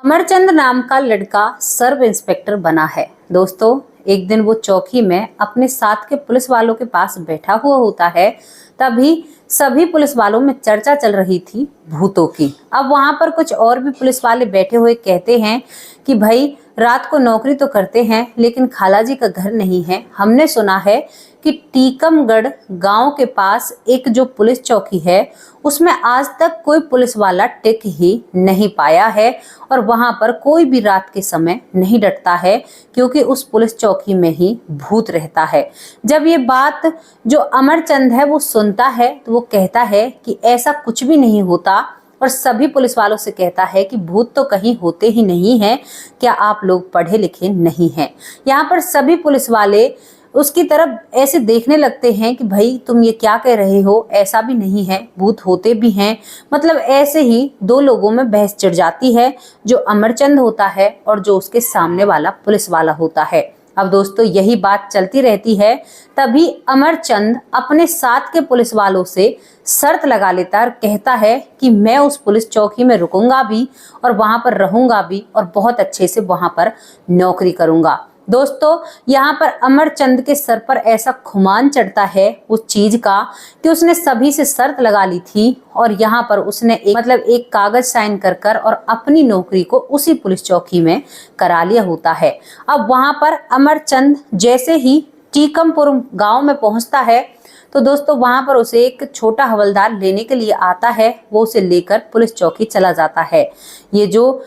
अमरचंद नाम का लड़का सर्व इंस्पेक्टर बना है। दोस्तों, एक दिन वो चौकी में अपने साथ के पुलिस वालों के पास बैठा हुआ होता है। तभी सभी पुलिस वालों में चर्चा चल रही थी भूतों की। अब वहां पर कुछ और भी पुलिस वाले बैठे हुए कहते हैं कि भाई, रात को नौकरी तो करते हैं लेकिन खालाजी का घर नहीं है। हमने सुना है कि टीकमगढ़ गांव के पास एक जो पुलिस चौकी है उसमें आज तक कोई पुलिस वाला टिक ही नहीं पाया है और वहां पर कोई भी रात के समय नहीं डटता है, क्योंकि उस पुलिस चौकी में ही भूत रहता है। जब ये बात जो अमरचंद है वो सुनता है तो वो कहता है कि ऐसा कुछ भी नहीं होता और सभी पुलिस वालों से कहता है कि भूत तो कहीं होते ही नहीं हैं। क्या आप लोग पढ़े लिखे नहीं हैं? यहाँ पर सभी पुलिस वाले उसकी तरफ ऐसे देखने लगते हैं कि भाई, तुम ये क्या कह रहे हो, ऐसा भी नहीं है, भूत होते भी हैं। मतलब ऐसे ही दो लोगों में बहस छिड़ जाती है, जो अमरचंद होता है और जो उसके सामने वाला पुलिस वाला होता है। अब दोस्तों, यही बात चलती रहती है। तभी अमरचंद अपने साथ के पुलिस वालों से शर्त लगा लेता है और कहता है कि मैं उस पुलिस चौकी में रुकूंगा भी और वहां पर रहूंगा भी और बहुत अच्छे से वहां पर नौकरी करूंगा। दोस्तों, यहाँ पर अमरचंद के सर पर ऐसा खुमान चढ़ता है उस चीज का कि उसने सभी से शर्त लगा ली थी और यहाँ पर उसने एक कागज साइन कर और अपनी नौकरी को उसी पुलिस चौकी में करा लिया होता है। अब वहां पर अमरचंद जैसे ही टीकमपुर गांव में पहुंचता है तो दोस्तों, वहां पर उसे एक छोटा हवलदार लेने के लिए आता है। वो उसे लेकर पुलिस चौकी चला जाता है। ये जो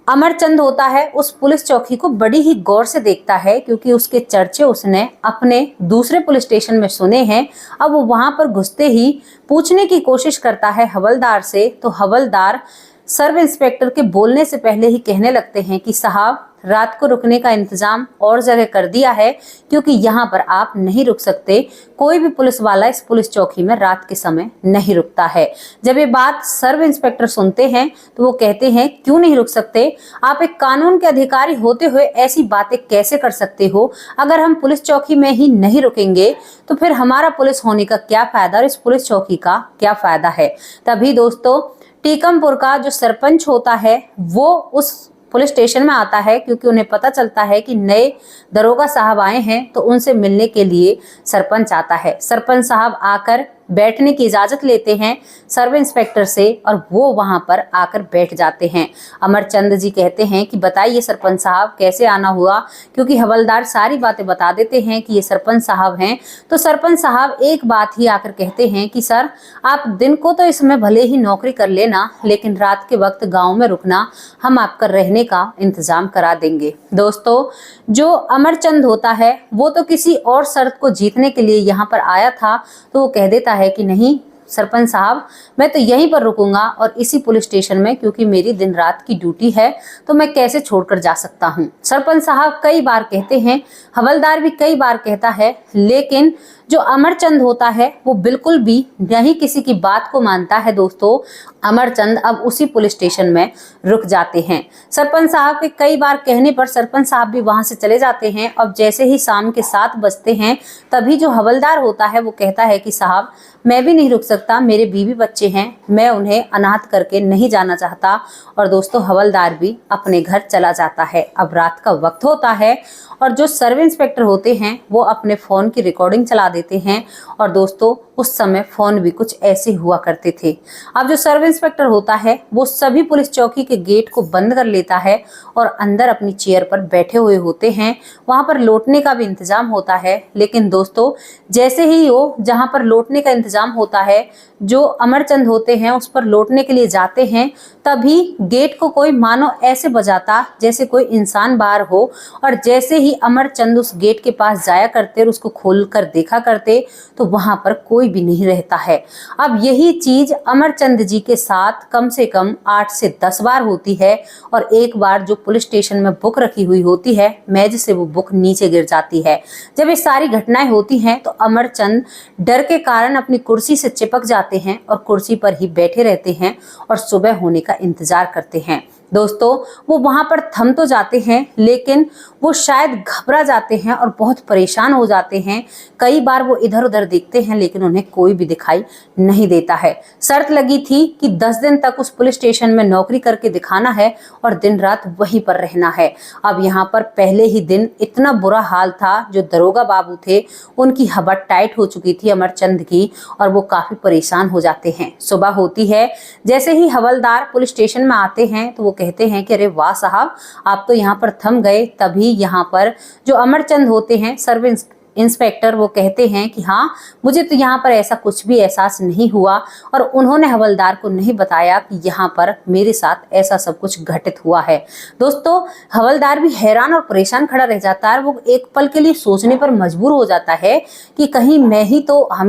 अमरचंद होता है उस पुलिस चौकी को बड़ी ही गौर से देखता है, क्योंकि उसके चर्चे उसने अपने दूसरे पुलिस स्टेशन में सुने हैं। अब वो वहां पर घुसते ही पूछने की कोशिश करता है हवलदार से, तो हवलदार सर्व इंस्पेक्टर के बोलने से पहले ही कहने लगते हैं कि साहब, रात को रुकने का इंतजाम और जगह कर दिया है, क्योंकि यहाँ पर आप नहीं रुक सकते। कोई भी पुलिस वाला इस पुलिस चौकी में रात के समय नहीं रुकता है। जब ये बात सर्व इंस्पेक्टर सुनते हैं तो वो कहते हैं, क्यों नहीं रुक सकते? आप एक कानून के अधिकारी होते हुए ऐसी बातें कैसे कर सकते हो? अगर हम पुलिस चौकी में ही नहीं रुकेंगे तो फिर हमारा पुलिस होने का क्या फायदा और इस पुलिस चौकी का क्या फायदा है? तभी दोस्तों, टीकमपुर का जो सरपंच होता है वो उस पुलिस स्टेशन में आता है, क्योंकि उन्हें पता चलता है कि नए दरोगा साहब आए हैं, तो उनसे मिलने के लिए सरपंच आता है। सरपंच साहब आकर बैठने की इजाजत लेते हैं सर्व इंस्पेक्टर से और वो वहां पर आकर बैठ जाते हैं। अमरचंद जी कहते हैं कि बताइए सरपंच साहब, कैसे आना हुआ? क्योंकि हवलदार सारी बातें बता देते हैं कि ये सरपंच साहब हैं। तो सरपंच साहब एक बात ही आकर कहते हैं कि सर, आप दिन को तो इसमें भले ही नौकरी कर लेना, लेकिन रात के वक्त गाँव में रुकना, हम आपका रहने का इंतजाम करा देंगे। दोस्तों, जो अमरचंद होता है वो तो किसी और शर्त को जीतने के लिए यहाँ पर आया था, तो वो कह देता है कि नहीं सरपंच साहब, मैं तो यहीं पर रुकूंगा और इसी पुलिस स्टेशन में, क्योंकि मेरी दिन रात की ड्यूटी है, तो मैं कैसे छोड़कर जा सकता हूँ। सरपंच साहब कई बार कहते हैं, हवलदार भी कई बार कहता है, लेकिन जो अमरचंद होता है वो बिल्कुल भी नहीं किसी की बात को मानता है। दोस्तों, अमरचंद अब उसी पुलिस स्टेशन में रुक जाते हैं। सरपंच साहब के कई बार कहने पर सरपंच साहब भी वहां से चले जाते हैं। अब जैसे ही शाम के 7 बजते हैं, तभी जो हवलदार होता है वो कहता है कि साहब, मैं भी नहीं रुक सकता, मेरे बीवी बच्चे हैं, मैं उन्हें अनाथ करके नहीं जाना चाहता। और दोस्तों, हवलदार भी अपने घर चला जाता है। अब रात का वक्त होता है और जो सर्व इंस्पेक्टर होते हैं वो अपने फोन की रिकॉर्डिंग चला देते हैं। और दोस्तों, उस समय फोन भी कुछ ऐसे हुआ करते थे। अब जो सर्व इंस्पेक्टर होता है वो सभी पुलिस चौकी के गेट को बंद कर लेता है और अंदर अपनी चेयर पर बैठे हुए होते हैं। वहां पर लौटने का भी इंतजाम होता है, लेकिन दोस्तों, जैसे ही वो जहां पर लौटने का इंतजाम होता है, जो अमरचंद होते हैं उस पर लौटने के लिए जाते हैं, तभी गेट को कोई मानो ऐसे बजाता जैसे कोई इंसान बाहर हो। और जैसे ही अमरचंद उस गेट के पास जाया करते और उसको खोलकर देखा करते तो वहां पर कोई भी नहीं रहता है। अब यही चीज अमरचंद जी के साथ कम से कम 8 से 10 बार होती है और एक बार जो पुलिस स्टेशन में बुक रखी हुई होती है, मेज से वो बुक नीचे गिर जाती है। जब ये सारी घटनाएं होती हैं तो अमरचंद डर के कारण अपनी कुर्सी से चिपक जाते हैं और कुर्सी पर ही बैठे रहते हैं और सुबह होने का इंतजार करते हैं। दोस्तों वो वहां पर थम तो जाते हैं, लेकिन वो शायद घबरा जाते हैं और बहुत परेशान हो जाते हैं। कई बार वो इधर उधर देखते हैं, लेकिन उन्हें कोई भी दिखाई नहीं देता है। शर्त लगी थी कि 10 दिन तक उस पुलिस स्टेशन में नौकरी करके दिखाना है और दिन रात वहीं पर रहना है। अब यहाँ पर पहले ही दिन इतना बुरा हाल था, जो दरोगा बाबू थे उनकी हवा टाइट हो चुकी थी अमरचंद की, और वो काफी परेशान हो जाते हैं। सुबह होती है, जैसे ही हवलदार पुलिस स्टेशन में आते हैं तो वो कहते हैं कि अरे वाह साहब, आप तो यहाँ पर थम गए। तभी यहाँ पर जो अमरचंद होते हैं सर्व इंस्पेक्टर, वो कहते हैं कि हाँ, मुझे तो यहाँ पर ऐसा कुछ भी एहसास नहीं हुआ, और उन्होंने हवलदार को नहीं बताया कि यहाँ पर मेरे साथ ऐसा सब कुछ घटित हुआ है। दोस्तों हवलदार भी हैरान और परेशान खड़ा रह जाता है। वो एक पल के लिए सोचने पर मजबूर हो जाता है कि कहीं हम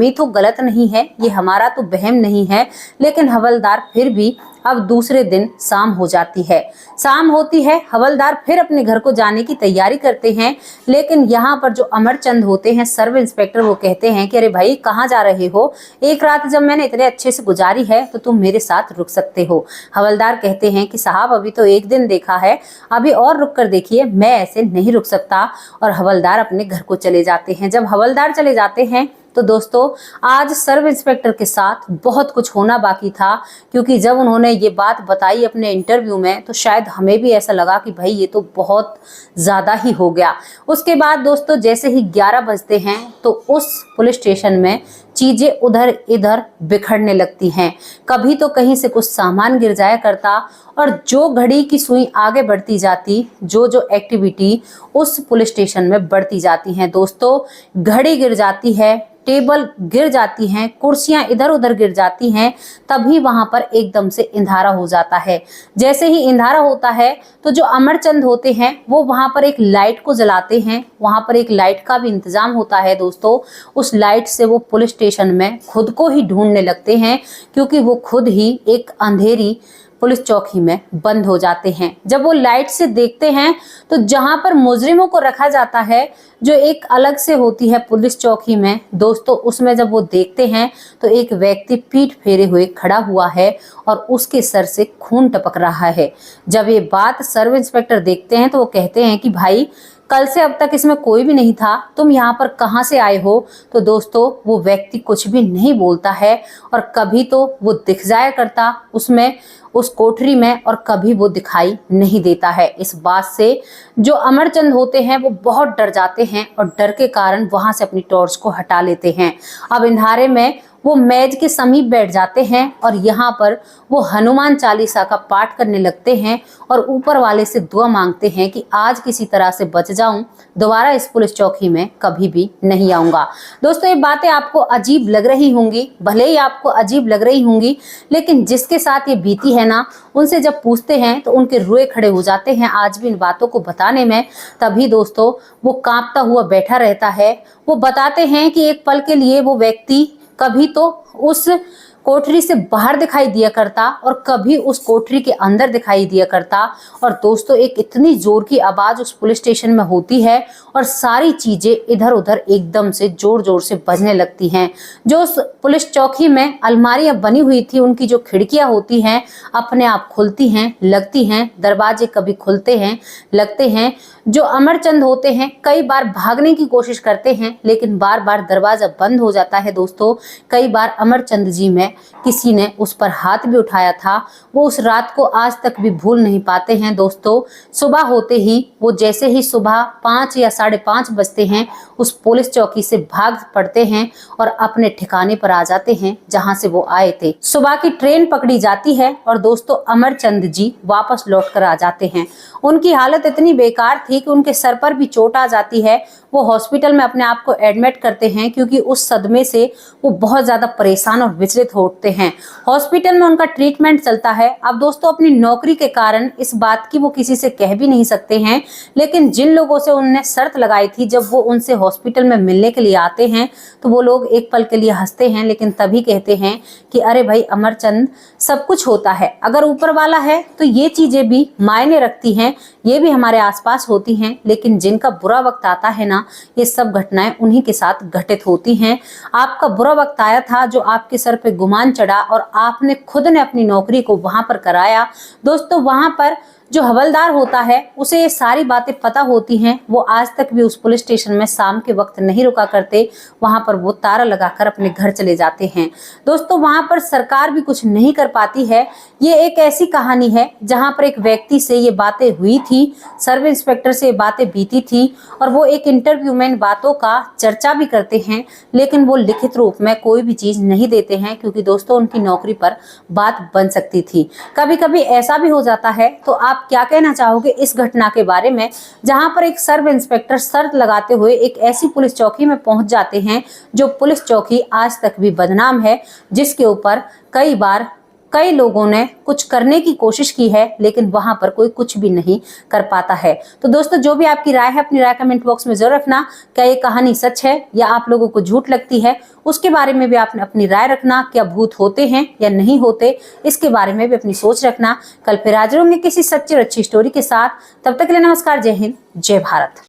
ही तो गलत नहीं है, ये हमारा तो वहम नहीं है। लेकिन हवलदार फिर भी, अब दूसरे दिन शाम हो जाती है। शाम होती है, हवलदार फिर अपने घर को जाने की तैयारी करते हैं, लेकिन यहाँ पर जो अमरचंद होते हैं सर्व इंस्पेक्टर, वो कहते हैं कि अरे भाई कहाँ जा रहे हो, एक रात जब मैंने इतने अच्छे से गुजारी है तो तुम मेरे साथ रुक सकते हो। हवलदार कहते हैं कि साहब अभी तो एक दिन देखा है, अभी और रुक कर देखिए, मैं ऐसे नहीं रुक सकता। और हवलदार अपने घर को चले जाते हैं। जब हवलदार चले जाते हैं तो दोस्तों आज सर्व इंस्पेक्टर के साथ बहुत कुछ होना बाकी था, क्योंकि जब उन्होंने ये बात बताई अपने इंटरव्यू में तो शायद हमें भी ऐसा लगा कि भाई ये तो बहुत ज़्यादा ही हो गया। उसके बाद दोस्तों जैसे ही 11 बजते हैं तो उस पुलिस स्टेशन में चीज़ें उधर इधर बिखरने लगती हैं। कभी तो कहीं से कुछ सामान गिर जाया करता, और जो घड़ी की सुई आगे बढ़ती जाती, जो एक्टिविटी उस पुलिस स्टेशन में बढ़ती जाती हैं। दोस्तों घड़ी गिर जाती है, टेबल गिर जाती हैं, कुर्सियां इधर उधर गिर जाती हैं, तभी वहां पर एकदम से अंधारा हो जाता है। जैसे ही अंधारा होता है तो जो अमरचंद होते हैं वो वहां पर एक लाइट को जलाते हैं। वहां पर एक लाइट का भी इंतजाम होता है दोस्तों। उस लाइट से वो पुलिस स्टेशन में खुद को ही ढूंढने लगते हैं, क्योंकि वो खुद ही एक अंधेरी पुलिस चौकी में बंद हो जाते हैं। जब वो लाइट से देखते हैं तो जहां पर मुजरिमों को रखा जाता है, जो एक अलग से होती है पुलिस चौकी में दोस्तों, उसमें जब वो देखते हैं तो एक व्यक्ति पीठ फेरे हुए खड़ा हुआ है और उसके सर से खून टपक रहा है। जब ये बात सर्व इंस्पेक्टर देखते हैं तो वो कहते हैं कि भाई कल से अब तक इसमें कोई भी नहीं था, तुम यहाँ पर कहाँ से आए हो। तो दोस्तों वो व्यक्ति कुछ भी नहीं बोलता है, और कभी तो वो दिख जाया करता उसमें, उस कोठरी में, और कभी वो दिखाई नहीं देता है। इस बात से जो अमरचंद होते हैं वो बहुत डर जाते हैं, और डर के कारण वहां से अपनी टॉर्च को हटा लेते हैं। अब अंधारे में वो मेज के समीप बैठ जाते हैं और यहाँ पर वो हनुमान चालीसा का पाठ करने लगते हैं और ऊपर वाले से दुआ मांगते हैं कि आज किसी तरह से बच जाऊं, दोबारा इस पुलिस चौकी में कभी भी नहीं आऊंगा। दोस्तों ये बातें आपको अजीब लग रही होंगी, भले ही आपको अजीब लग रही होंगी, लेकिन जिसके साथ ये बीती है ना, उनसे जब पूछते हैं तो उनके रुए खड़े हो जाते हैं आज भी इन बातों को बताने में। तभी दोस्तों वो कांपता हुआ बैठा रहता है। वो बताते हैं कि एक पल के लिए वो व्यक्ति कभी तो उस कोठरी से बाहर दिखाई दिया करता और कभी उस कोठरी के अंदर दिखाई दिया करता। और दोस्तों एक इतनी जोर की आवाज उस पुलिस स्टेशन में होती है और सारी चीजें इधर उधर एकदम से जोर जोर से बजने लगती हैं। जो उस पुलिस चौकी में अलमारियां बनी हुई थी, उनकी जो खिड़कियां होती हैं अपने आप खुलती हैं, लगती हैं, दरवाजे कभी खुलते हैं, लगते हैं। जो अमरचंद होते हैं कई बार भागने की कोशिश करते हैं, लेकिन बार बार दरवाजा बंद हो जाता है। दोस्तों कई बार अमरचंद जी में किसी ने उस पर हाथ भी उठाया था। वो उस रात को आज तक भी भूल नहीं पाते हैं। दोस्तों सुबह होते ही वो जैसे ही सुबह 5 या 5:30 बजते हैं उस पुलिस चौकी से भाग पड़ते हैं और अपने ठिकाने पर आ जाते हैं जहां से वो आए थे। सुबह की ट्रेन पकड़ी जाती है और दोस्तों अमरचंद जी वापस लौट कर आ जाते हैं। उनकी हालत इतनी बेकार थी कि उनके सर पर भी चोट आ जाती है। वो हॉस्पिटल में अपने आप को एडमिट करते हैं क्योंकि उस सदमे से वो बहुत ज्यादा परेशान और विचलित हो उठते हैं। हॉस्पिटल में उनका ट्रीटमेंट चलता है। अब दोस्तों अपनी नौकरी के कारण इस बात की वो किसी से कह भी नहीं सकते हैं, लेकिन जिन लोगों से उन्होंने शर्त लगाई थी, जब वो उनसे हॉस्पिटल में मिलने के लिए आते हैं तो वो लोग एक पल के लिए हंसते हैं लेकिन तभी कहते हैं कि अरे भाई अमरचंद, सब कुछ होता है, अगर ऊपर वाला है तो ये चीजें भी मायने रखती हैं, ये भी हमारे आसपास होती हैं, लेकिन जिनका बुरा वक्त आता है ना, ये सब घटनाएं उन्हीं के साथ घटित होती हैं। आपका बुरा वक्त आया था, जो आपके सर पे गुमान चढ़ा और आपने खुद ने अपनी नौकरी को वहां पर कराया। दोस्तों, वहां पर जो हवलदार होता है उसे ये सारी बातें पता होती हैं, वो आज तक भी उस पुलिस स्टेशन में शाम के वक्त नहीं रुका करते, वहां पर वो ताला लगाकर अपने घर चले जाते हैं। दोस्तों, वहां पर सरकार भी कुछ नहीं कर पाती है। ये एक ऐसी कहानी है जहां पर एक व्यक्ति से ये बातें हुई थी, सब इंस्पेक्टर से ये बातें बीती थी, और वो एक इंटरव्यू में इन बातों का चर्चा भी करते हैं, लेकिन वो लिखित रूप में कोई भी चीज नहीं देते हैं, क्योंकि दोस्तों उनकी नौकरी पर बात बन सकती थी। कभी कभी ऐसा भी हो जाता है। तो आप क्या कहना चाहोगे इस घटना के बारे में, जहां पर एक सब इंस्पेक्टर शर्त लगाते हुए एक ऐसी पुलिस चौकी में पहुंच जाते हैं जो पुलिस चौकी आज तक भी बदनाम है, जिसके ऊपर कई बार कई लोगों ने कुछ करने की कोशिश की है, लेकिन वहां पर कोई कुछ भी नहीं कर पाता है। तो दोस्तों, जो भी आपकी राय है अपनी राय कमेंट बॉक्स में जरूर रखना। क्या ये कहानी सच है या आप लोगों को झूठ लगती है, उसके बारे में भी आपने अपनी राय रखना। क्या भूत होते हैं या नहीं होते, इसके बारे में भी अपनी सोच रखना। कल फिर हाजिर होंगे किसी सच्ची और अच्छी स्टोरी के साथ। तब तक के लिए नमस्कार, जय हिंद, जय भारत।